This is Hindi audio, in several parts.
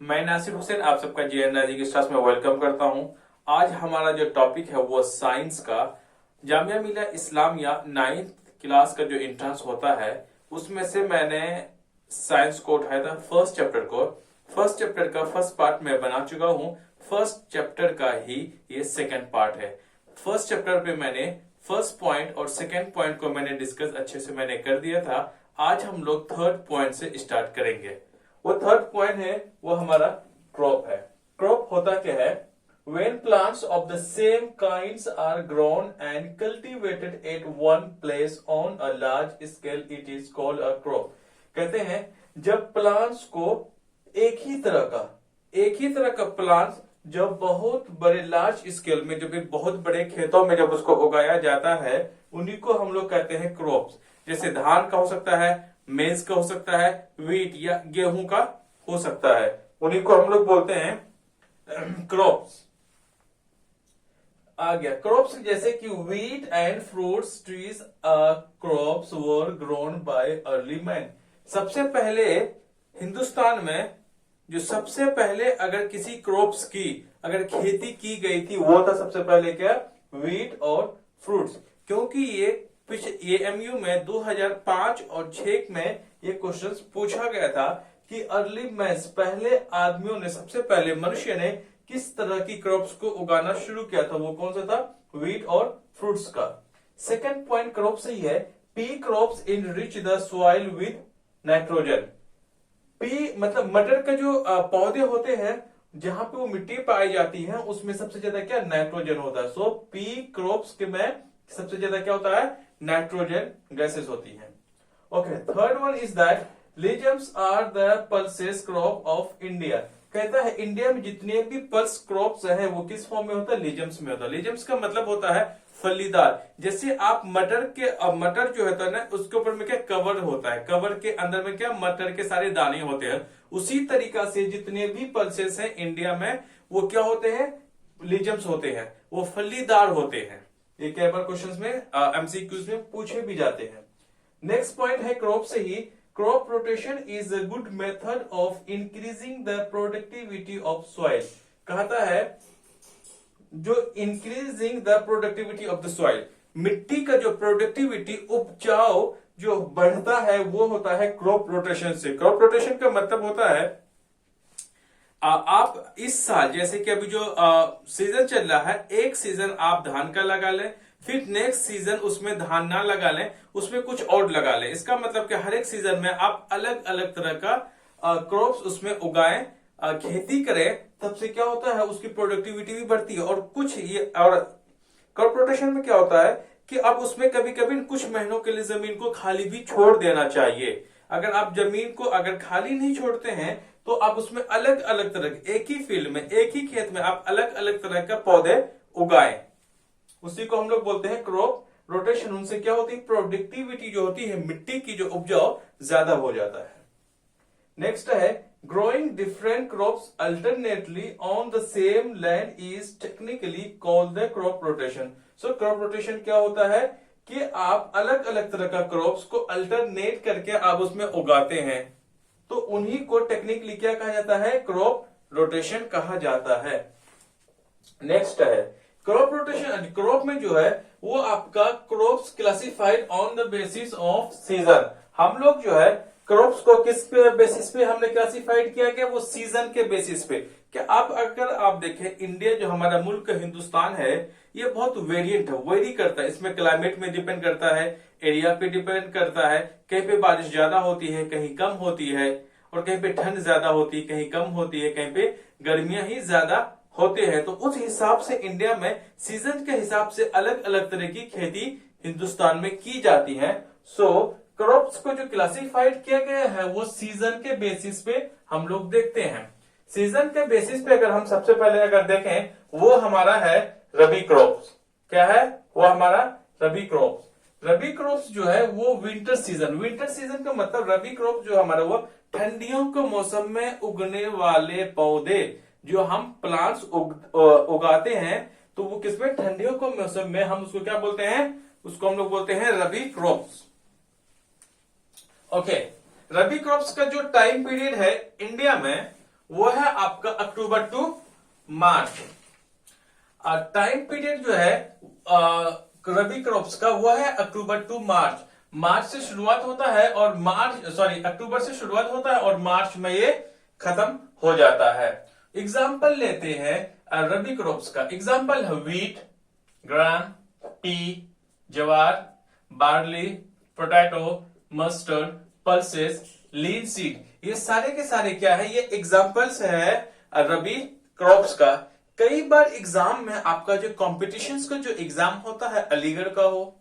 मैं नासिर हुसैन आप सबका JNRG के क्लास में वेलकम करता हूं। आज हमारा जो टॉपिक है वो साइंस का जामिया मिलिया इस्लामिया 9th क्लास का जो एंट्रेंस होता है उसमें से मैंने साइंस को उठाया था फर्स्ट चैप्टर को। फर्स्ट चैप्टर का फर्स्ट पार्ट मैं बना चुका हूं। फर्स्ट चैप्टर का ही ये सेकंड पार्ट है। फर्स्ट चैप्टर पे मैंने फर्स्ट पॉइंट और सेकंड पॉइंट को मैंने डिस्कस अच्छे से मैंने कर दिया था। आज हम लोग थर्ड पॉइंट से स्टार्ट करेंगे। वो थर्ड पॉइंट है वो हमारा क्रॉप है। क्रॉप होता क्या है? When plants of the same kinds are grown and cultivated at one place on a large scale, it is called a crop. कहते हैं जब प्लांट्स को एक ही तरह का प्लांट्स जब बहुत बड़े लार्ज स्केल में जब बहुत बड़े खेतों में जब उसको उगाया जाता है उन्हीं को हम लोग कहते हैं क्रॉप्स। जैसे धान का हो सकता है, मेज का हो सकता है, वीट या गेहूं का हो सकता है, उन्हीं को हम लोग बोलते हैं क्रॉप्स। आ गया क्रॉप्स जैसे कि wheat and fruits trees crops were grown by early man. सबसे पहले हिंदुस्तान में जो सबसे पहले अगर किसी क्रॉप्स की अगर खेती की गई थी वो था सबसे पहले क्या? वीट और फ्रूट्स। क्योंकि ये एमयू में 2005 और 6 में ये क्वेश्चंस पूछा गया था कि अर्ली मैन्स पहले आदमियों ने सबसे पहले मनुष्य ने किस तरह की क्रॉप्स को उगाना शुरू किया था, वो कौन सा था? वीट और फ्रूट्स का। सेकंड पॉइंट क्रॉप से ही है P crops enrich the soil with nitrogen. P मतलब मटर का जो पौधे होते हैं जहां पे वो मिट्टी पाई जाती है उसमें सबसे ज्यादा क्या? नाइट्रोजन होता है। सो पी क्रॉप्स के में सबसे ज्यादा क्या होता है? नाइट्रोजन गैसेस होती है। Okay, third one is that legumes are the pulses crop of India. कहता है इंडिया में जितने भी पल्स क्रॉप्स हैं वो किस फॉर्म में होता है? लीजम्स में होता है। लीजम्स का मतलब होता है फलीदार। जैसे आप मटर जो होता है ना उसके ऊपर में क्या कवर होता है, कवर के अंदर में क्या मटर के सारे दाने होते हैं। उसी तरीका से जितने भी पल्सेस हैं इंडिया में वो क्या होते हैं? लीजम्स होते हैं, वो फलीदार होते हैं। ये कई बार क्वेश्चंस में एमसीक्यूज में पूछे भी जाते हैं। नेक्स्ट पॉइंट है क्रॉप से ही crop rotation is a good method of increasing the productivity of soil. कहता है जो increasing the productivity of the soil, मिट्टी का जो प्रोडक्टिविटी उपजाऊ जो बढ़ता है वो होता है क्रॉप रोटेशन से। क्रॉप रोटेशन का मतलब होता है आप इस साल जैसे कि अभी जो सीजन चल रहा है एक सीजन आप धान का लगा लें, फिर नेक्स्ट सीजन उसमें धान ना लगा लें, उसमें कुछ और लगा लें। इसका मतलब कि हर एक सीजन में आप अलग अलग तरह का क्रॉप्स उसमें उगाएं, खेती करें, तब से क्या होता है उसकी प्रोडक्टिविटी भी बढ़ती है। और कुछ ये और क्रॉप रोटेशन में क्या होता है कि अब उसमें कभी कभी कुछ महीनों के लिए जमीन को खाली भी छोड़ देना चाहिए। अगर आप जमीन को अगर खाली नहीं छोड़ते हैं तो आप उसमें अलग अलग तरह एक ही फील्ड में एक ही खेत में आप अलग अलग तरह का पौधे उगाएं, उसी को हम लोग बोलते हैं क्रॉप रोटेशन। उनसे क्या होती है? प्रोडक्टिविटी जो होती है मिट्टी की जो उपजाऊ ज्यादा हो जाता है। नेक्स्ट है growing different crops alternately on the same land is technically called the crop rotation. So crop rotation क्या होता है कि आप अलग अलग तरह का क्रॉप्स को अल्टरनेट करके आप उसमें उगाते हैं, तो उन्हीं को टेक्निकली क्या कहा जाता है? क्रॉप रोटेशन कहा जाता है। नेक्स्ट है क्रॉप रोटेशन। क्रॉप में जो है वो आपका crops classified on the basis off season. हम लोग जो है क्रॉप्स को किस पे बेसिस पे हमने क्लासिफाइड किया गया? वो सीजन के बेसिस पे। क्या आप अगर आप देखें इंडिया जो हमारा मुल्क हिंदुस्तान है ये बहुत वेरिएंट है, वेरी करता है। इसमें क्लाइमेट में डिपेंड करता है, एरिया पे डिपेंड करता है। कहीं पे बारिश ज्यादा होती है, कहीं कम होती है, और कहीं पे ठंड ज्यादा होती है, कहीं कम होती है, कहीं पे गर्मियां ही ज्यादा होते हैं। तो उस हिसाब से इंडिया में सीजन के हिसाब से अलग अलग तरह की खेती हिंदुस्तान में की जाती है। सो क्रॉप्स को जो क्लासिफाइड किया गया है वो सीजन के बेसिस पे हम लोग देखते हैं। सीजन के बेसिस पे अगर हम सबसे पहले अगर देखें वो हमारा है रबी क्रॉप्स। क्या है वो? हमारा रबी क्रॉप्स। रबी क्रॉप्स जो है वो विंटर सीजन। विंटर सीजन का मतलब रबी क्रॉप जो हमारा वो ठंडियों के मौसम में उगने वाले पौधे जो हम प्लांट्स उगाते हैं, तो वो किसमें? ठंडियों के मौसम में। हम उसको क्या बोलते हैं? उसको हम लोग बोलते हैं रबी क्रॉप्स। ओके, रबी क्रॉप्स का जो टाइम पीरियड है इंडिया में वो है आपका अक्टूबर टू मार्च। टाइम पीरियड जो है रबी क्रॉप्स का वो है अक्टूबर टू मार्च। मार्च से शुरुआत होता है और अक्टूबर से शुरुआत होता है और मार्च में ये खत्म हो जाता है। एग्जाम्पल लेते हैं रबी क्रॉप्स का। एग्जाम्पल है व्हीट, ग्राम, पी, ज्वार, बार्ली, पोटैटो, मस्टर्ड, पल्सेस, लीन सीड। ये सारे के सारे क्या है, ये एग्जाम्पल्स है रबी क्रॉप्स का। कई बार एग्जाम में आपका जो कॉम्पिटिशन्स का जो एग्जाम होता है, अलीगढ़ का हो,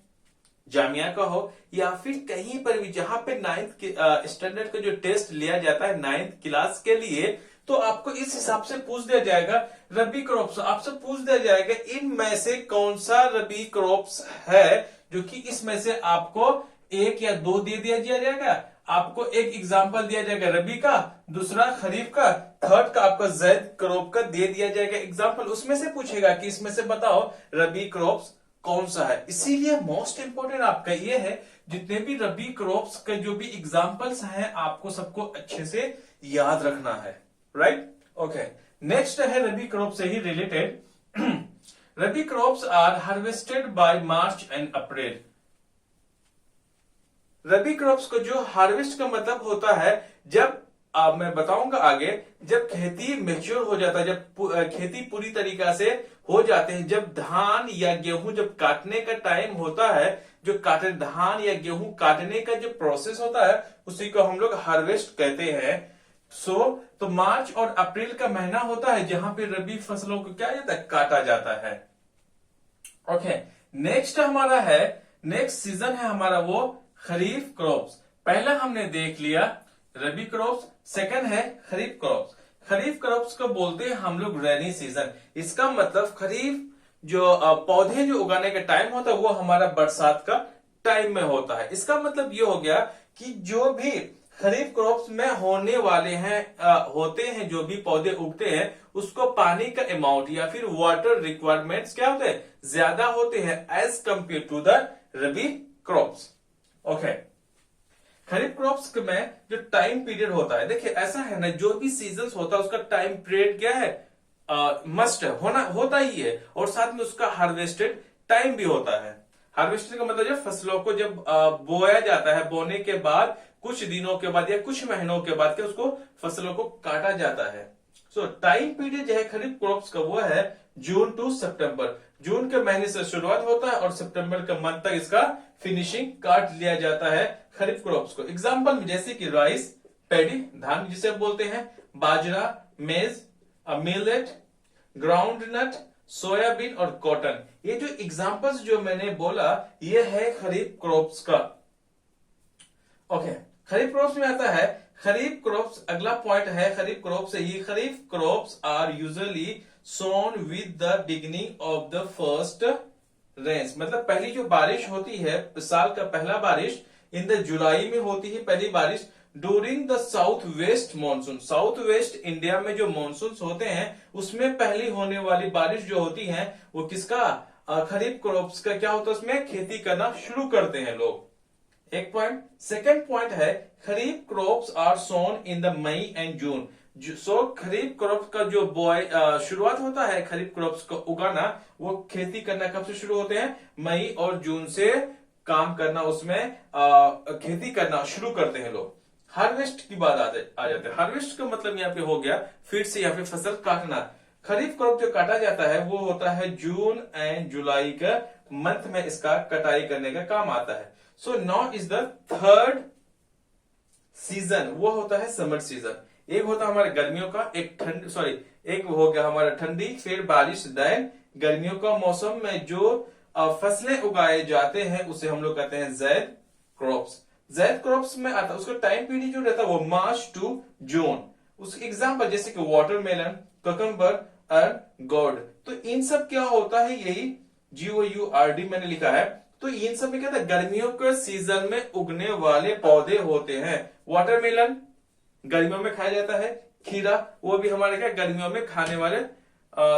जामिया का हो, या फिर कहीं पर भी जहां पे 9th स्टैंडर्ड का जो टेस्ट लिया जाता है 9th क्लास के लिए, तो आपको इस हिसाब से पूछ दिया जाएगा रबी क्रॉप्स। आपसे पूछ दिया जाएगा इनमें से कौन सा रबी क्रॉप्स है, जो कि इसमें से आपको एक या दो दे दिया जाएगा। आपको एक एग्जाम्पल दिया जाएगा रबी का, दूसरा खरीफ का, थर्ड का आपका जैद क्रॉप का दे दिया जाएगा एग्जाम्पल। उसमें से पूछेगा कि इसमें से बताओ रबी क्रॉप्स कौन सा है। इसीलिए मोस्ट इंपोर्टेंट आपका ये है, जितने भी रबी क्रॉप्स के जो भी एग्जाम्पल्स हैं आपको सबको अच्छे से याद रखना है, राइट। ओके, नेक्स्ट है रबी क्रॉप से ही related. Rabi crops are harvested by March and April. Rabi crops को जो हार्वेस्ट का मतलब होता है, जब मैं बताऊंगा आगे, जब खेती मेच्योर हो जाता है, जब खेती पूरी तरीका से हो जाते हैं, जब धान या गेहूं जब काटने का टाइम होता है, जो धान या गेहूं काटने का जो प्रोसेस होता है उसी को हम लोग हार्वेस्ट कहते हैं। तो मार्च और अप्रैल का महीना होता है जहां पे रबी फसलों को क्या जाता है, काटा जाता है। ओके, नेक्स्ट सीजन है हमारा वो खरीफ क्रॉप्स। पहला हमने देख लिया रबी क्रॉप्स, सेकंड है खरीफ क्रॉप्स। खरीफ क्रॉप्स को बोलते हैं हम लोग रेनी सीजन। इसका मतलब खरीफ जो पौधे जो उगाने का टाइम होता है वो हमारा बरसात का टाइम में होता है। इसका मतलब ये हो गया कि जो भी खरीफ क्रॉप्स में होने वाले होते हैं, जो भी पौधे उगते हैं, उसको पानी का अमाउंट या फिर वाटर रिक्वायरमेंट्स क्या होते हैं, ज्यादा होते हैं as compare to the rabi crops. Okay, kharif crops में जो टाइम पीरियड होता है, देखिए ऐसा है ना, जो भी सीजन होता है उसका टाइम पीरियड क्या है, मस्ट होता ही है, और साथ में उसका हार्वेस्टेड टाइम भी होता है। हार्वेस्टेड का मतलब जब फसलों को जब बोया जाता है, बोने के बाद कुछ दिनों के बाद या कुछ महीनों के बाद क्या उसको फसलों को काटा जाता है। सो टाइम पीरियड जो है खरीफ क्रॉप्स का वो है जून टू सितंबर। जून के महीने से शुरुआत होता है और सितंबर के मंथ तक इसका फिनिशिंग काट लिया जाता है खरीफ क्रॉप्स को। एग्जाम्पल में जैसे कि राइस, पैडी, धान जिसे बोलते हैं, बाजरा, मेज, मिलेट, ग्राउंडनट, सोयाबीन और कॉटन। ये जो एग्जाम्पल्स जो मैंने बोला ये है खरीफ क्रॉप्स का। ओके, खरीफ क्रॉप्स में आता है खरीफ क्रॉप्स। अगला पॉइंट है खरीफ क्रॉप्स से ही, kharif crops are usually sown with the beginning of the first rains. मतलब पहली जो बारिश होती है, साल का पहला बारिश इन द जुलाई में होती है पहली बारिश, during the south west monsoon. South west India में जो मानसून होते हैं उसमें पहली होने वाली बारिश जो होती है वो किसका, खरीफ क्रॉप्स का क्या होता है, उसमें खेती करना शुरू करते हैं लोग। एक पॉइंट। सेकेंड पॉइंट है kharif crops are sown in the May and June. Kharif crop का जो शुरुआत होता है खरीफ क्रॉप्स को उगाना, वो खेती करना कब से शुरू होते हैं, मई और जून से काम करना, उसमें खेती करना शुरू करते हैं लोग। हार्वेस्ट की बात आ जाते हैं। हार्वेस्ट का मतलब यहाँ पे हो गया फिर से यहाँ पे फसल काटना। खरीफ क्रॉप जो काटा जाता है वो होता है जून एंड जुलाई का मंथ में, इसका कटाई करने का काम आता है। So now is the third season, वो होता है समर सीजन। एक होता है हमारे गर्मियों का, एक हो गया हमारा ठंडी, फिर बारिश, देन गर्मियों का मौसम में जो फसलें उगाए जाते हैं उसे हम लोग कहते हैं जैद क्रॉप्स। जैद क्रॉप्स में आता है उसका टाइम पीरियड जो रहता है वो मार्च टू जून। उसके एग्जाम्पल जैसे कि वाटरमेलन, ककम्बर एंड गोर्ड। तो इन सब क्या होता है, यही GOURD मैंने लिखा है। तो इन सब में क्या था, गर्मियों के सीजन में उगने वाले पौधे होते हैं। वाटरमेलन गर्मियों में खाया जाता है, खीरा वो भी हमारे क्या गर्मियों में खाने वाले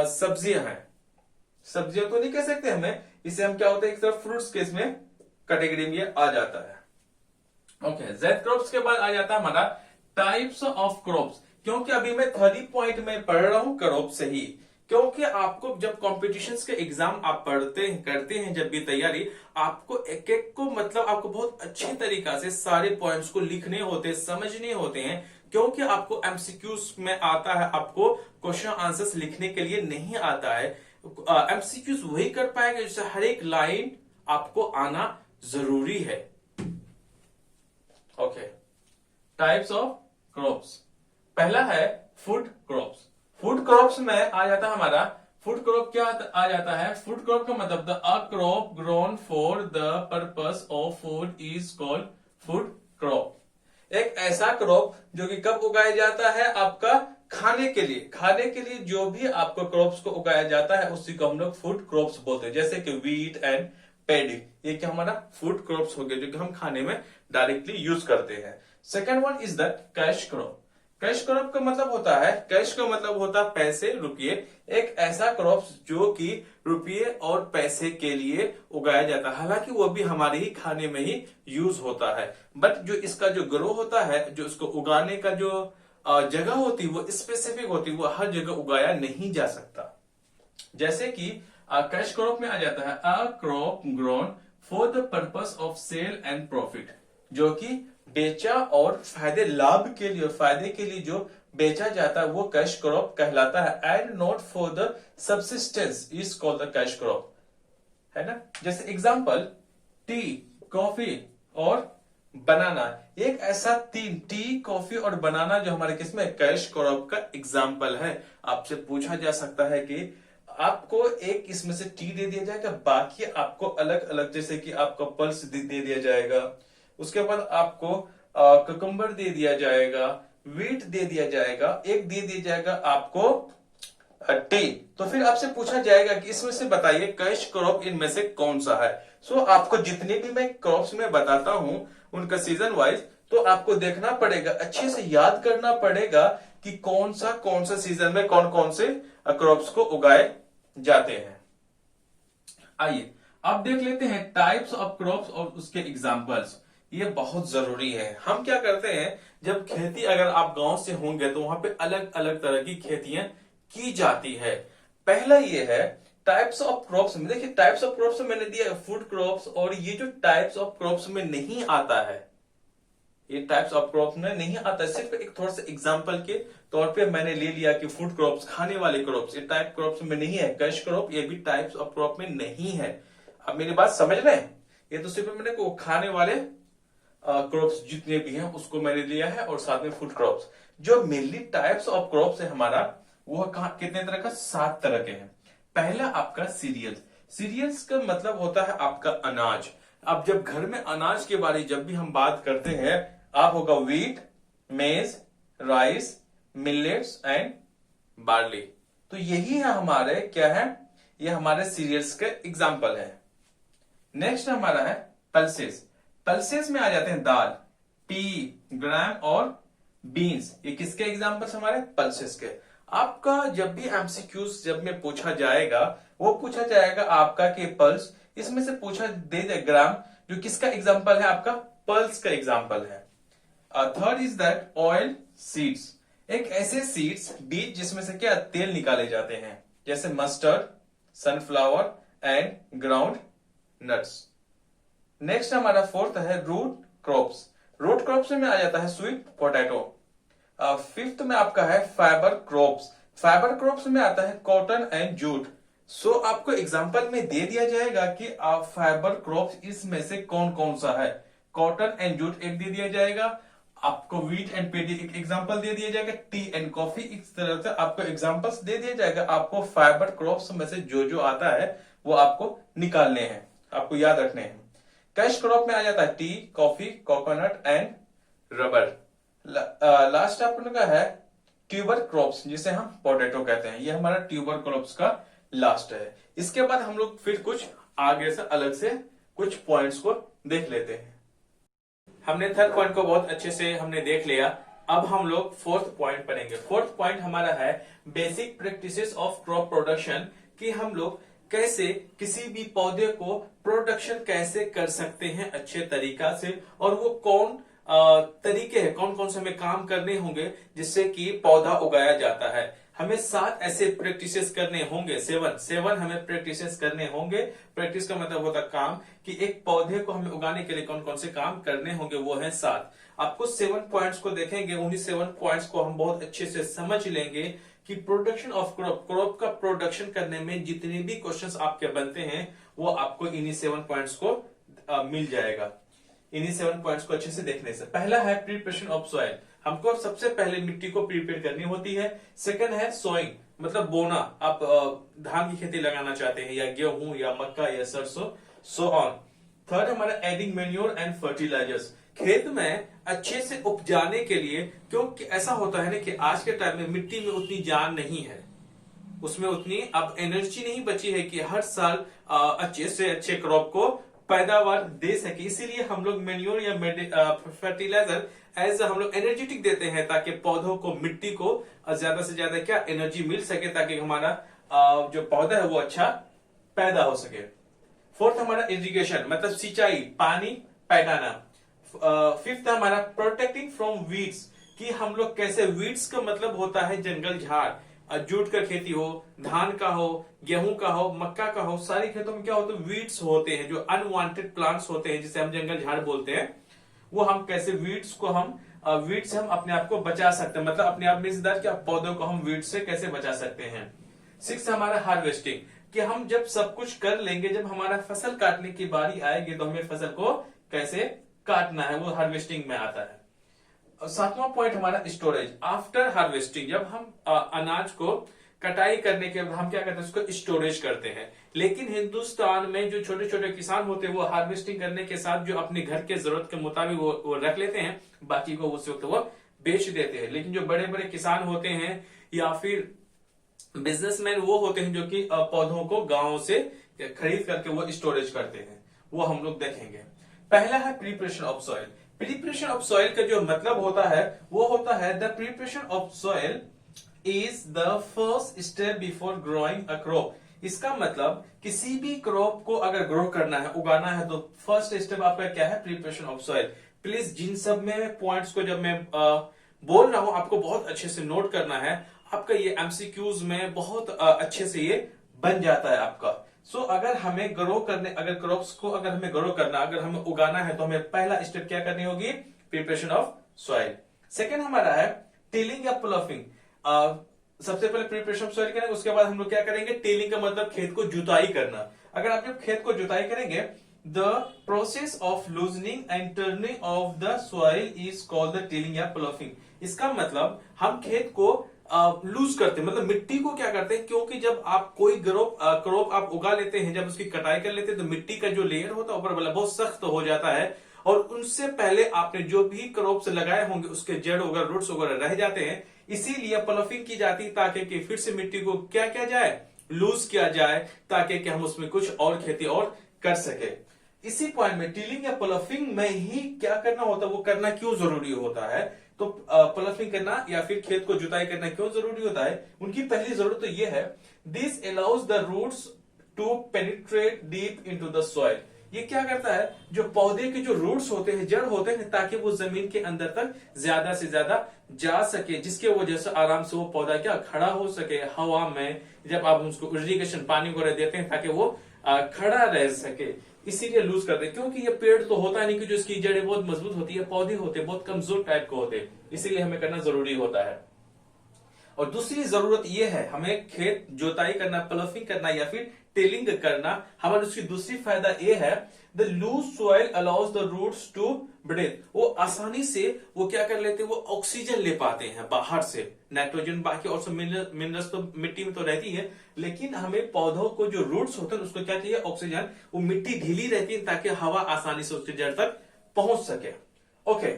सब्जियां हैं। सब्जियां तो नहीं कह सकते हमें, इसे हम क्या होता है एक तरफ फ्रूट्स के इसमें कैटेगरी में आ जाता है। ओके, जैद क्रॉप्स के बाद आ जाता है हमारा टाइप्स ऑफ क्रॉप्स। क्योंकि अभी मैं 30 पॉइंट में पढ़ रहा हूं क्रॉप से ही। क्योंकि आपको जब कॉम्पिटिशन्स के एग्जाम आप पढ़ते हैं करते हैं जब भी तैयारी, आपको एक एक को मतलब आपको बहुत अच्छी तरीका से सारे पॉइंट्स को लिखने होते समझने होते हैं। क्योंकि आपको एमसीक्यूज में आता है, आपको क्वेश्चन आंसर्स लिखने के लिए नहीं आता है। एमसीक्यूज वही कर पाएंगे जिससे हर एक लाइन आपको आना जरूरी है। Okay, types of crops. पहला है फूड क्रॉप्स। फूड क्रॉप्स में आ जाता है हमारा, फूड क्रॉप क्या आ जाता है, फूड क्रॉप का मतलब the a crop grown for the purpose of food is called food crop. एक ऐसा क्रॉप जो कि कब उगाया जाता है, आपका खाने के लिए। खाने के लिए जो भी आपको क्रॉप्स को उगाया जाता है उसी को हम लोग फूड क्रॉप्स बोलते हैं। जैसे कि व्हीट एंड पैडी, ये क्या हमारा फूड क्रॉप्स हो गए जो कि हम खाने में डायरेक्टली यूज करते हैं। Second one is the cash crop. Cash crop का मतलब होता है, कैश का मतलब होता है पैसे, रुपये। एक ऐसा क्रॉप जो कि रुपये और पैसे के लिए उगाया जाता है, हालांकि वो भी हमारे ही खाने में ही यूज होता है। बट जो इसका जो ग्रो होता है, जो इसको उगाने का जो जगह होती है वो स्पेसिफिक होती है, वो हर जगह उगाया नहीं जा सकता। जैसे कि कैश क्रॉप में आ जाता है a crop grown for the purpose of sale and profit, जो कि बेचा और फायदे लाभ के लिए, फायदे के लिए जो बेचा जाता है वो कैश क्रॉप कहलाता है। And not for the subsistence is called the cash crop, है ना। जैसे एग्जांपल टी, कॉफी और बनाना, एक ऐसा तीन, टी, कॉफी और बनाना जो हमारे किसमें कैश क्रॉप का एग्जांपल है। आपसे पूछा जा सकता है कि आपको एक इसमें से टी दे दिया जाएगा, बाकी आपको अलग अलग, जैसे कि आपको पल्स दे दिया जाएगा, उसके बाद आपको ककम्बर दे दिया जाएगा, वीट दे दिया जाएगा, एक दे दिया जाएगा आपको टी। तो फिर आपसे पूछा जाएगा कि इसमें से बताइए कैश क्रॉप इनमें से कौन सा है। सो आपको जितने भी मैं क्रॉप्स में बताता हूं उनका सीजन वाइज, तो आपको देखना पड़ेगा, अच्छे से याद करना पड़ेगा कि कौन सा सीजन में कौन कौन से क्रॉप्स को उगाए जाते हैं। आइए अब देख लेते हैं टाइप्स ऑफ क्रॉप्स और उसके एग्जांपल्स। ये बहुत जरूरी है। हम क्या करते हैं, जब खेती, अगर आप गांव से होंगे तो वहां पे अलग अलग तरह की खेतियां की जाती है। पहला ये है टाइप्स ऑफ क्रॉप्स में। देखिए टाइप्स ऑफ क्रॉप्स में मैंने दिया फूड क्रॉप्स, और ये जो टाइप्स ऑफ क्रॉप्स में नहीं आता है, ये टाइप्स ऑफ क्रॉप में नहीं आता है। सिर्फ एक थोड़ा सा एग्जांपल के तौर पे मैंने ले लिया कि फूड क्रॉप्स, खाने वाले क्रॉप्स, ये टाइप क्रॉप्स में नहीं है। कैश क्रॉप ये भी टाइप्स ऑफ क्रॉप में नहीं है। अब मेरी बात समझ रहे हैं, ये तो सिर्फ मैंने को खाने वाले क्रॉप्स जितने भी हैं उसको मैंने लिया है, और साथ में फूड क्रॉप्स। जो मेनली टाइप्स ऑफ क्रॉप्स है हमारा, वो कितने तरह का, 7 तरह के हैं। पहला आपका सीरियल्स। सीरियल्स का मतलब होता है आपका अनाज। अब जब घर में अनाज के बारे जब भी हम बात करते हैं, आप होगा व्हीट, मेज, राइस, मिलेट्स एंड बार्ली। तो यही है हमारे क्या है, ये हमारे सीरियल्स के एग्जाम्पल है। नेक्स्ट हमारा है पल्सेस। पल्सेस में आ जाते हैं दाल, पी, ग्राम और बीन्स। ये किसके एग्जाम्पल्स हमारे, पल्सेस के। आपका जब भी एमसीक्यूज जब में पूछा जाएगा, वो पूछा जाएगा आपका कि पल्स, इसमें से पूछा दे दे ग्राम, जो किसका एग्जाम्पल है, आपका पल्स का एग्जाम्पल है। Third is that oil seeds. एक ऐसे सीड्स, बीज जिसमें से क्या तेल निकाले जाते हैं, जैसे mustard, sunflower and ground nuts. Next हमारा फोर्थ है रूट क्रॉप्स। रूट क्रॉप्स में आ जाता है स्वीट पोटैटो। फिफ्थ में आपका है फाइबर क्रॉप्स। फाइबर क्रॉप्स में आता है कॉटन एंड जूट। सो आपको एग्जांपल में दे दिया जाएगा कि आप फाइबर क्रॉप्स इसमें से कौन कौन सा है। कॉटन एंड जूट एक दे दिया जाएगा, आपको व्हीट एंड पेडी एक एग्जांपल दे दिया जाएगा, टी एंड कॉफी इस तरह से आपको एग्जांपल्स दे दिया जाएगा। आपको फाइबर क्रॉप्स में से जो जो आता है वो आपको निकालने हैं, आपको याद रखने हैं। कैश क्रॉप में आ जाता है tea, coffee, coconut and rubber. Last अपन का है ट्यूबर क्रॉप्स, जिसे हम पोटैटो कहते हैं। ये हमारा ट्यूबर क्रॉप्स का लास्ट है। इसके बाद हम लोग फिर कुछ आगे से अलग से कुछ पॉइंट्स को देख लेते हैं। हमने थर्ड पॉइंट को बहुत अच्छे से हमने देख लिया। अब हम लोग फोर्थ पॉइंट पढ़ेंगे। फोर्थ पॉइंट हमारा है basic practices of crop production, कि हम लोग कैसे किसी भी पौधे को प्रोडक्शन कैसे कर सकते हैं अच्छे तरीका से, और वो कौन तरीके हैं, कौन कौन से हमें काम करने होंगे जिससे कि पौधा उगाया जाता है। हमें 7 ऐसे प्रैक्टिसेस करने होंगे, 7 हमें प्रैक्टिसेस करने होंगे। प्रैक्टिस का मतलब होता काम कि एक पौधे को हमें उगाने के लिए कौन कौन से काम करने होंगे, वो है 7। आपको 7 पॉइंट्स को देखेंगे, उन्हीं 7 पॉइंट्स को हम बहुत अच्छे से समझ लेंगे कि प्रोडक्शन ऑफ क्रॉप का प्रोडक्शन करने में जितने भी क्वेश्चंस आपके बनते हैं वो आपको इन्हीं 7 पॉइंट्स को मिल जाएगा। इन्हीं 7 पॉइंट्स को अच्छे से देखने से पहला है प्रिपरेशन ऑफ सॉइल। हमको सबसे पहले मिट्टी को प्रिपेयर करनी होती है। सेकंड है सोइंग, मतलब बोना। आप धान की खेती लगाना चाहते हैं या गेहूं या मक्का या सरसों, सो ऑन। थर्ड हमारा एडिंग मैन्योर एंड फर्टिलाइजर्स, खेत में अच्छे से उपजाने के लिए, क्योंकि ऐसा होता है ना कि आज के टाइम में मिट्टी में उतनी जान नहीं है, उसमें उतनी अब एनर्जी नहीं बची है कि हर साल अच्छे से अच्छे क्रॉप को पैदावार दे सके। इसीलिए हम लोग मेन्योर या फर्टिलाइजर एज हम लोग एनर्जेटिक देते हैं ताकि पौधों को, मिट्टी को ज्यादा से ज्यादा क्या एनर्जी मिल सके, ताकि हमारा जो पौधा है वो अच्छा पैदा हो सके। फोर्थ हमारा इरिगेशन, मतलब सिंचाई, पानी पैदाना। फिफ्थ हमारा प्रोटेक्टिंग फ्रॉम वीड्स, कि हम लोग कैसे, वीड्स का मतलब होता है जंगल झाड़, जूट का खेती हो, धान का हो, गेहूं का हो, मक्का का हो, सारी खेतों में क्या होता है, वीड्स होते हैं, जो अनवांटेड प्लांट्स होते हैं जिसे हम जंगल झाड़ बोलते हैं। वो हम कैसे वीड्स को हम वीड से हम अपने आप को बचा सकते हैं, मतलब अपने आप में क्या पौधों को हम वीड से कैसे बचा सकते हैं। 6 हमारा हार्वेस्टिंग, कि हम जब सब कुछ कर लेंगे, जब हमारा फसल काटने की बारी आएगी तो हमें फसल को कैसे काटना है, वो हार्वेस्टिंग में आता है। 7वां पॉइंट हमारा स्टोरेज। आफ्टर हार्वेस्टिंग, जब हम अनाज को कटाई करने के बाद हम क्या करते हैं, उसको स्टोरेज करते हैं। लेकिन हिंदुस्तान में जो छोटे छोटे किसान होते हैं वो हार्वेस्टिंग करने के साथ जो अपने घर के जरूरत के मुताबिक वो रख लेते हैं, बाकी को उस वक्त वो बेच देते हैं। लेकिन जो बड़े बड़े किसान होते हैं या फिर बिजनेसमैन वो होते हैं जो कि पौधों को गांव से खरीद करके वो स्टोरेज करते हैं, वो हम लोग देखेंगे। पहला है preparation of soil. Preparation of soil का जो मतलब होता है वो होता है the preparation of soil is the first step before growing a crop. इसका मतलब किसी भी क्रॉप को अगर ग्रो करना है, उगाना है, तो फर्स्ट स्टेप आपका क्या है, प्रिपरेशन ऑफ सॉइल। प्लीज जिन सब में पॉइंट्स को जब मैं बोल रहा हूं आपको बहुत अच्छे से नोट करना है, आपका ये एमसीक्यूज में बहुत अच्छे से ये बन जाता है आपका। अगर हमें ग्रो करने, अगर क्रॉप्स को अगर हमें ग्रो करना, अगर हमें उगाना है, तो हमें पहला स्टेप क्या करनी होगी, प्रिपरेशन ऑफ सॉइल। सेकेंड हमारा है टिलिंग या प्लॉफिंग। सबसे पहले प्रिपरेशन ऑफ सॉइल करेंगे, उसके बाद हम लोग क्या करेंगे, टिलिंग का मतलब खेत को जुताई करना। अगर आप जब खेत को जुताई करेंगे, the process of loosening and turning of the soil is called the tilling या प्लॉफिंग। इसका मतलब हम खेत को लूज करते हैं, मतलब मिट्टी को क्या करते हैं, क्योंकि जब आप कोई क्रॉप आप उगा लेते हैं, जब उसकी कटाई कर लेते हैं, तो मिट्टी का जो लेयर होता है ऊपर वाला बहुत सख्त हो जाता है, और उनसे पहले आपने जो भी क्रॉप्स लगाए होंगे उसके जड़ वगैरह, रूट्स वगैरह रह जाते हैं। इसीलिए प्लॉफिंग की जाती है ताकि कि फिर से मिट्टी को क्या किया जाए, लूज किया जाए, ताकि कि हम उसमें कुछ और खेती और कर सके। इसी पॉइंट में टिलिंग या प्लॉफिंग में ही क्या करना होता है, वो करना क्यों जरूरी होता है, तो प्लॉफिंग करना या फिर खेत को जुताई करना क्यों जरूरी होता है, उनकी पहली जरूरत तो यह है, this allows the roots to penetrate deep into the soil. ये क्या करता है, जो पौधे के जो रूट्स होते हैं, जड़ होते हैं, ताकि वो जमीन के अंदर तक ज्यादा से ज्यादा जा सके, जिसके वजह से आराम से वो पौधा क्या खड़ा हो सके हवा में, जब आप उसको इरिगेशन पानी वगैरह देते हैं, ताकि वो खड़ा रह सके। इसीलिए लूज करते हैं, क्योंकि ये पेड़ तो होता नहीं कि जो इसकी जड़ें बहुत मजबूत होती है, पौधे होते हैं बहुत कमजोर टाइप के होते हैं, इसीलिए हमें करना जरूरी होता है। और दूसरी जरूरत यह है, हमें खेत जोताई करना, प्लॉफिंग करना या फिर टिलिंग करना, हमारी उसकी दूसरी फायदा यह है, the loose soil allows the roots to breathe. वो आसानी से वो क्या कर लेते हैं, वो ऑक्सीजन ले पाते हैं बाहर से, नाइट्रोजन बाकी और सब मिनरल्स तो मिट्टी में तो रहती है, लेकिन हमें पौधों को जो रूट्स होते हैं उसको क्या चाहिए, ऑक्सीजन। वो मिट्टी ढीली रहती है ताकि हवा आसानी से उसके जड़ तक पहुंच सके। ओके,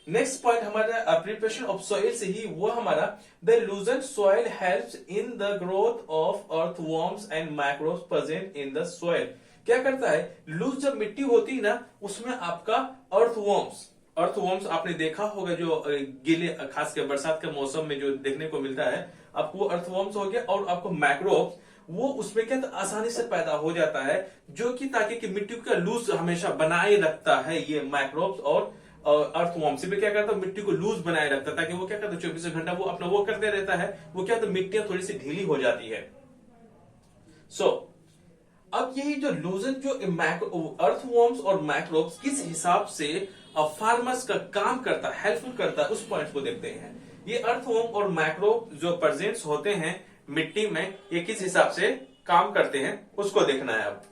नेक्स्ट पॉइंट हमारा प्रिपरेशन ऑफ सॉइल से ही वो हमारा, the लूजन soil helps in the growth of earthworms and microbes present in the soil. क्या करता है, लूज जब मिट्टी होती है ना, उसमें आपका अर्थवर्म्स आपने देखा होगा, जो गीले खासकर बरसात के मौसम में जो देखने को मिलता है आपको, अर्थवर्म्स हो गया, और आपको माइक्रोब्स, वो उसमें क्या आसानी से पैदा हो जाता है, जो कि ताकि कि मिट्टी का लूज हमेशा बनाए रखता है ये माइक्रोब्स और अर्थवॉर्म से भी क्या करता है, मिट्टी को लूज बनाए रखता है, ताकि वो क्या करता है 24 घंटा वो अपना वो करते रहता है, वो क्या होता है मिट्टियां थोड़ी सी ढीली हो जाती है। अब यही जो लूजन जो अर्थवॉर्म्स और माइक्रोब्स किस हिसाब से फार्मर्स का काम करता है, हेल्पफुल करता है, उस पॉइंट को देखते हैं। ये अर्थवॉर्म और माइक्रोब जो प्रेजेंट्स होते हैं मिट्टी में, ये किस हिसाब से काम करते हैं उसको देखना है। अब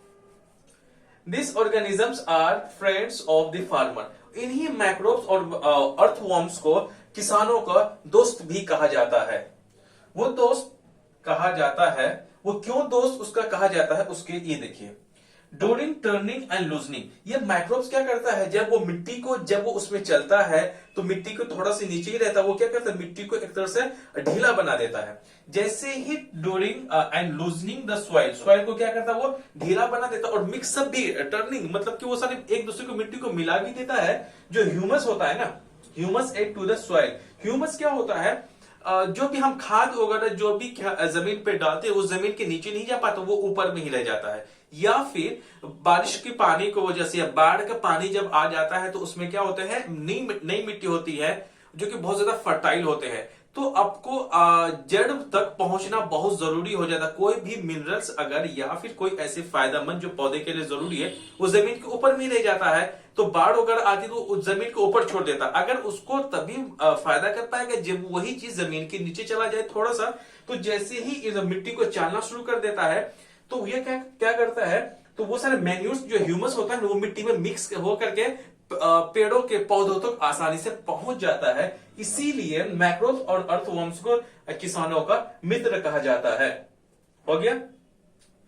this organisms are friends of the farmer. इन्हीं माइक्रोब्स और अर्थवॉर्म्स को किसानों का दोस्त भी कहा जाता है। वो दोस्त कहा जाता है, वो क्यों दोस्त उसका कहा जाता है उसके ये देखिए। ड्यूरिंग टर्निंग एंड लूजनिंग, ये माइक्रोब्स क्या करता है, जब वो मिट्टी को जब वो उसमें चलता है तो मिट्टी को थोड़ा सा नीचे ही रहता है, वो क्या करता है मिट्टी को एक तरह से ढीला बना देता है। जैसे ही during and loosening the soil, soil को क्या करता है वो ढीला बना देता है, और मिक्सअप भी, टर्निंग मतलब कि वो सारे एक दूसरे को मिट्टी को मिला भी देता है। जो ह्यूमस होता है ना, humus add to the soil. Humus क्या होता है, जो भी हम खाद वगैरह जो भी जमीन पे डालते हैं वो जमीन के नीचे नहीं जा पाता, वो ऊपर में ही रह जाता है। या फिर बारिश के पानी की वजह से या बाढ़ का पानी जब आ जाता है तो उसमें क्या होता है, नई मिट्टी होती है जो कि बहुत ज्यादा फर्टाइल होते हैं, तो आपको जड़ तक पहुंचना बहुत जरूरी हो जाता है। कोई भी मिनरल्स अगर या फिर कोई ऐसे फायदेमंद जो पौधे के लिए जरूरी है वो जमीन के ऊपर में रह जाता है, तो बाढ़ वगैरह आती तो उस जमीन को ऊपर छोड़ देता। अगर उसको तभी फायदा कर पाएगा जब वही चीज जमीन के नीचे चला जाए थोड़ा सा, तो जैसे ही इस मिट्टी को चालना शुरू कर देता है तो ये क्या क्या करता है, तो वो सारे मैन्यूर्स जो ह्यूमस होता है वो मिट्टी में मिक्स हो करके पेड़ों के पौधों तक आसानी से पहुंच जाता है। इसीलिए मैक्रोब्स और अर्थवॉर्म्स को किसानों का मित्र कहा जाता है। हो गया।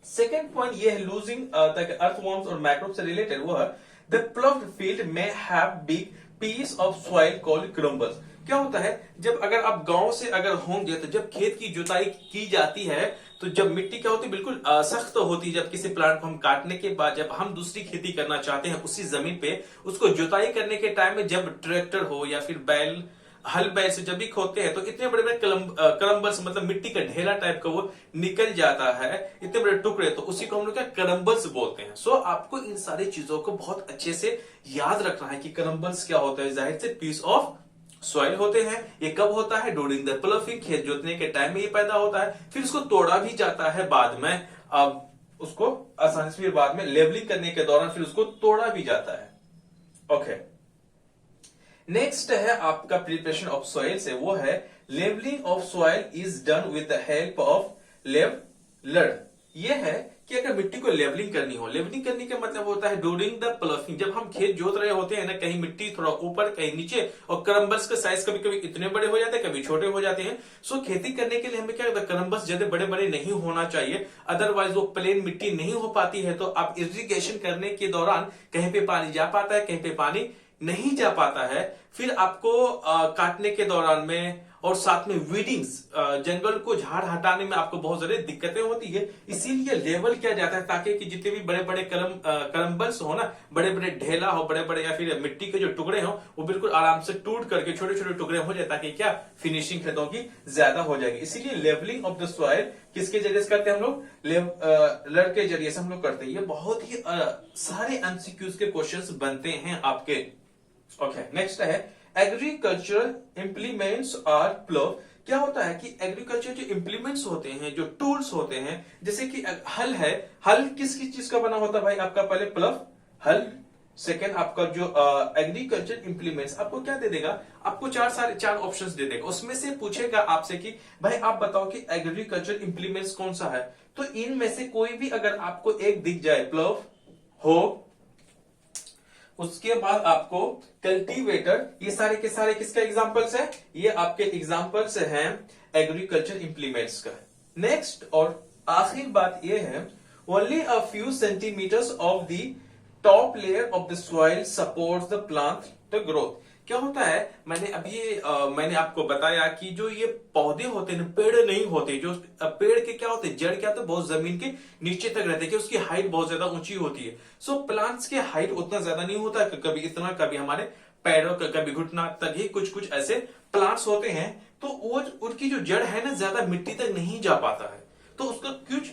सेकेंड पॉइंट ये है लूजिंग अर्थवॉर्म्स और मैक्रोब्स से रिलेटेड, वो है द प्लॉव्ड फील्ड में have big piece of soil called crumbles. क्या होता है, जब अगर आप गांव से अगर होंगे तो जब खेत की जुताई की जाती है तो जब मिट्टी क्या होती है बिल्कुल सख्त होती है, जब किसी प्लांट को हम काटने के बाद जब हम दूसरी खेती करना चाहते हैं उसी जमीन पे, उसको जुताई करने के टाइम में जब ट्रैक्टर हो या फिर बैल, हल बैल से जब भी खोदते हैं तो इतने बड़े बड़े करम्बल्स मतलब मिट्टी का ढेला टाइप का वो निकल जाता है, इतने बड़े टुकड़े, तो उसी को हम लोग क्या करम्बल्स बोलते हैं। सो आपको इन सारी चीजों को बहुत अच्छे से याद रखना है कि करम्बल्स क्या होता है। जाहिर से पीस ऑफ सॉइल होते हैं। ये कब होता है, ड्यूरिंग द प्लॉइंग, खेत जोतने के टाइम में ये पैदा होता है, फिर उसको तोड़ा भी जाता है बाद में, अब उसको आसानी से फिर बाद में लेवलिंग करने के दौरान फिर उसको तोड़ा भी जाता है। ओके, नेक्स्ट है आपका प्रिपरेशन ऑफ सॉइल से, वो है levelling of soil is done with the help of leveller. ये है कि अगर मिट्टी को लेवलिंग करनी हो, लेवलिंग करने का मतलब होता है ड्यूरिंग द प्लॉइंग, जब हम खेत जोत रहे होते हैं ना, कहीं मिट्टी थोड़ा ऊपर कहीं नीचे, और करम्बल्स का साइज कभी कभी इतने बड़े हो जाते हैं कभी छोटे हो जाते हैं। सो खेती करने के लिए हमें क्या करम्बल्स ज्यादा बड़े बड़े नहीं होना चाहिए, अदरवाइज वो प्लेन मिट्टी नहीं हो पाती है। तो आप इरिगेशन करने के दौरान कहीं पे पानी जा पाता है, कहीं पे पानी नहीं जा पाता है। फिर आपको काटने के दौरान में और साथ में वीडिंग्स, जंगल को झाड़ हटाने में आपको बहुत ज्यादा दिक्कतें होती है, इसीलिए लेवल किया जाता है ताकि कि जितने भी बड़े बड़े करम्बल्स हो ना, बड़े बड़े ढेला हो, बड़े बड़े या फिर मिट्टी के जो टुकड़े हो वो बिल्कुल आराम से टूट करके छोटे छोटे टुकड़े हो जाए, ताकि क्या फिनिशिंग खेतों की ज्यादा हो जाएगी। इसीलिए लेवलिंग ऑफ द सॉइल किसके जरिए से करते हैं हम लोग, लेवलर के जरिए से हम लोग करते हैं। ये बहुत ही सारे एमसीक्यूज के क्वेश्चंस बनते हैं आपके। ओके, नेक्स्ट है एग्रीकल्चरल इंप्लीमेंट्स आर प्लो। क्या होता है कि एग्रीकल्चर जो इंप्लीमेंट्स होते हैं, जो टूल्स होते हैं, जैसे कि हल है, हल किस चीज का बना होता है भाई आपका, पहले प्लव हल, सेकेंड आपका जो एग्रीकल्चर इंप्लीमेंट्स आपको क्या दे देगा, आपको चार ऑप्शंस दे देगा। उसमें से पूछेगा आपसे कि भाई आप बताओ कि एग्रीकल्चर इंप्लीमेंट्स कौन सा है, तो इनमें से कोई भी अगर आपको एक दिख जाए, प्लव हो, उसके बाद आपको कल्टीवेटर, ये सारे के सारे किसका एग्जांपल्स है, ये आपके एग्जांपल्स हैं एग्रीकल्चर इंप्लीमेंट्स का। नेक्स्ट और आखिरी बात ये है, only a few centimetres of the top layer of the soil supports the plant the growth. क्या होता है, मैंने आपको बताया कि जो ये पौधे होते हैं, पेड़ नहीं होते, जो पेड़ के क्या होते हैं, जड़ क्या होते हैं, बहुत जमीन के नीचे तक रहते हैं, कि उसकी हाइट बहुत ज्यादा ऊंची होती है। सो प्लांट्स की हाइट उतना ज्यादा नहीं होता, कभी इतना, कभी हमारे पैरों का, कभी घुटना तक ही कुछ ऐसे प्लांट्स होते हैं, तो वो उनकी जो जड़ है ना ज्यादा मिट्टी तक नहीं जा पाता है, तो उसका कुछ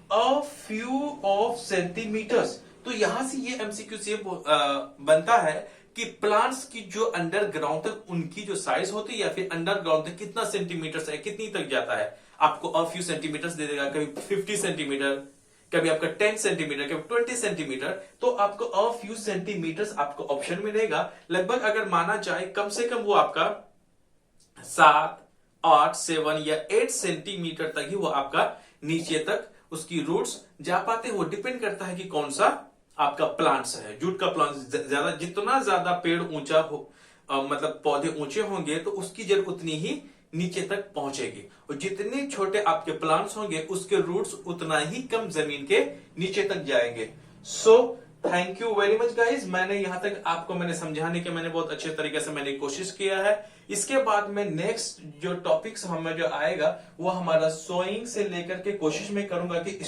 अ फ्यू ऑफ सेंटीमीटर्स। तो यहां से ये एमसीक्यू से बनता है कि प्लांट्स की जो अंडरग्राउंड तक उनकी जो साइज होती है या फिर अंडरग्राउंड तक कितना सेंटीमीटर है, कितनी तक जाता है, आपको अ फ्यू सेंटीमीटर दे देगा, कभी 50 सेंटीमीटर, कभी आपका 10 सेंटीमीटर, कभी 20 सेंटीमीटर, तो आपको अ फ्यू सेंटीमीटर आपको ऑप्शन मिलेगा। लगभग अगर माना जाए कम से कम वो आपका 7, 8, 7 या 8 सेंटीमीटर तक ही वो आपका नीचे तक उसकी रूट्स जा पाते हैं। वो डिपेंड करता है कि कौन सा आपका प्लांट्स है। जूट का प्लांट ज्यादा, जितना ज्यादा पेड़ ऊंचा हो, मतलब पौधे ऊंचे होंगे तो उसकी जड़ उतनी ही नीचे तक पहुंचेगी, और जितने छोटे आपके प्लांट्स होंगे उसके रूट्स उतना ही कम जमीन के नीचे तक जाएंगे। So thank you very much guys. मैंने यहां तक आपको मैंने समझाने के मैंने बहुत अच्छे तरीके से मैंने कोशिश किया है। इसके बाद में नेक्स्ट जो टॉपिक्स हमें जो आएगा वो हमारा सोइंग से लेकर के कोशिश में करूंगा कि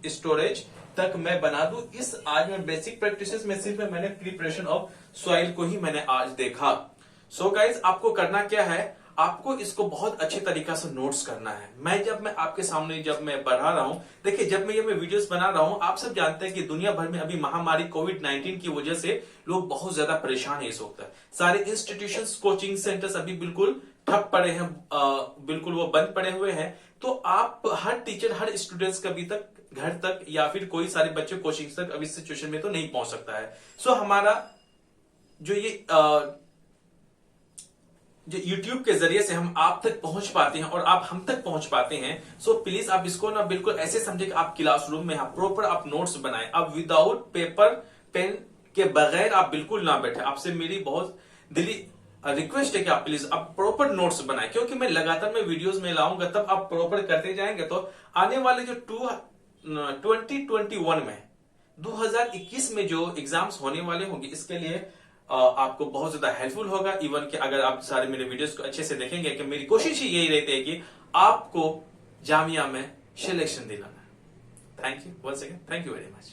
स्टोरेज तक मैं बना दूं। इस आज में बेसिक प्रैक्टिसेस में सिर्फ मैंने प्रिपरेशन ऑफ सॉइल को ही मैंने आज देखा। सो गाइज आपको करना क्या है, आपको इसको बहुत अच्छे तरीका से नोट्स करना है। मैं आपके सामने जब मैं बढ़ा रहा हूं, देखिए जब मैं वीडियोस बना रहा हूं, आप सब जानते हैं कि दुनिया भर में अभी महामारी कोविड-19 की वजह से लोग बहुत ज्यादा परेशान है इस वक्त। सारे इंस्टीट्यूशंस, कोचिंग सेंटर्स अभी बिल्कुल ठप पड़े हैं, बिल्कुल वो बंद पड़े हुए हैं। तो आप हर टीचर, हर स्टूडेंट्स कभी तक घर तक या फिर कोई सारे बच्चे कोचिंग तक अभी सिचुएशन में तो नहीं पहुंच सकता है। सो हमारा जो ये जो YouTube के जरिए से हम आप तक पहुंच पाते हैं और आप हम तक पहुंच पाते हैं। सो प्लीज आप इसको ना बिल्कुल ऐसे समझे कि आप क्लासरूम में प्रॉपर आप नोट्स बनाएं। आप विदाउट पेपर पेन के बगैर आप बिल्कुल ना बैठे। आपसे मेरी बहुत दिली रिक्वेस्ट है कि आप प्लीज आप प्रॉपर नोट्स बनाएं, क्योंकि मैं लगातार मैं वीडियोस में लाऊंगा, तब आप प्रॉपर करते जाएंगे तो आने वाले जो 2021 में 2021 में जो एग्जाम्स होने वाले होंगे इसके लिए आपको बहुत ज्यादा हेल्पफुल होगा। इवन कि अगर आप सारे मेरे वीडियोस को अच्छे से देखेंगे, कि मेरी कोशिश ही यही रहती है कि आपको जामिया में सिलेक्शन दिलाना है। Thank you once again, thank you very much.